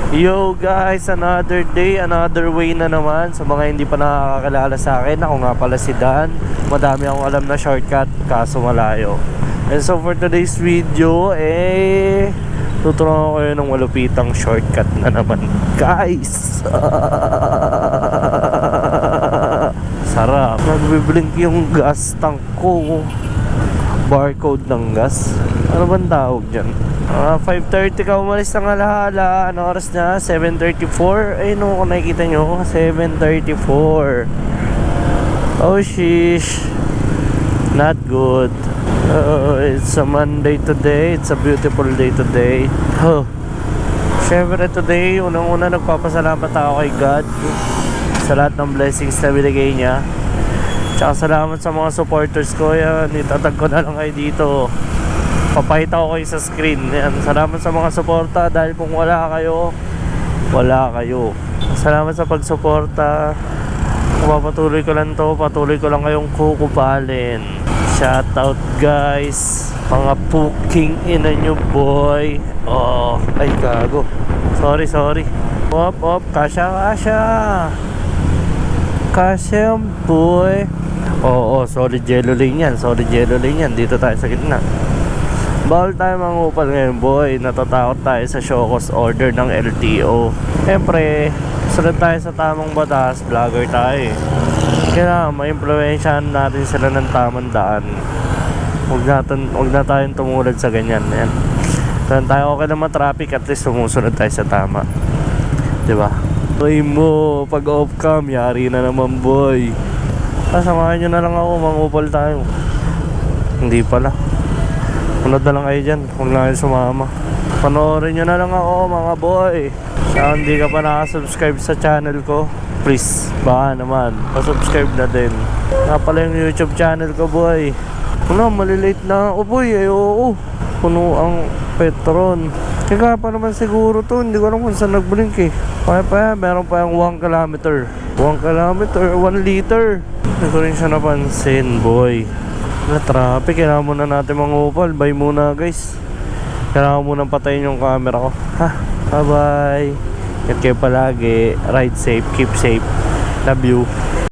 Yo guys, another day, another way na naman. Sa mga hindi pa nakakakilala sa akin, ako nga pala si Dan. Madami akong alam na shortcut, kaso malayo. And so for today's video, tuturuan ko kayo ng malupitang shortcut na naman, guys. Sarap. Nagbiblink yung gas tank ko. Barcode ng gas. Ano bang tawag dyan? 5:30 ka umalis ng alahala. Ano oras na? 7:34. Ayun o, kung nakikita nyo, 7:34. Oh shish, not good. It's a Monday today. It's a beautiful day today. Syempre today, unang-una nagpapasalamat ako kay God sa lahat ng blessings na binigay niya. Tsaka salamat sa mga supporters ko. Yan, itatag ko na lang kayo dito. Papahita ko kayo sa screen. Yan, salamat sa mga suporta. Dahil kung wala kayo, wala kayo. Salamat sa pagsuporta. Kung papatuloy ko lang to, patuloy ko lang kayong kukupalin. Shoutout guys, mga puking ina nyo boy. Oh, ay gago. Sorry. Op, kasya boy. Oo, solid yellow lane yan. Dito tayo sa gitna. Bawal tayo mangupal ngayon boy. Natatakot tayo sa show cause order ng LTO. Siyempre, sunod tayo sa tamang batas. Vlogger tayo eh. Kaya ma-impluensyahan natin sila ng tamang daan. Huwag na tayong tumulad sa ganyan. Yan. Kaya tayo okay naman traffic, at least sumusunod tayo sa tama. Diba? Boy mo, pag off cam, yari na naman boy. Samahan nyo na lang ako, mangupal tayo. Hindi pala. Punod na lang kayo dyan, huwag na kayo sumama. Panoorin nyo na lang ako mga boy. Kaya hindi ka pa nakasubscribe sa channel ko, please, baka naman, pasubscribe na din. Nga pala yung YouTube channel ko boy. Malilate na ako boy. Oo, puno ang Petron. Kaya pa naman siguro to, hindi ko alam kung saan nag-blink eh. Meron pa yung 1 kilometer. 1 liter. Hindi ko rin siya napansin boy. Na traffic, kailangan muna natin mangupal. Bye muna guys. Kailangan muna patayin yung camera ko. Bye bye. Ingat kayo palagi. Ride safe, keep safe. Love you.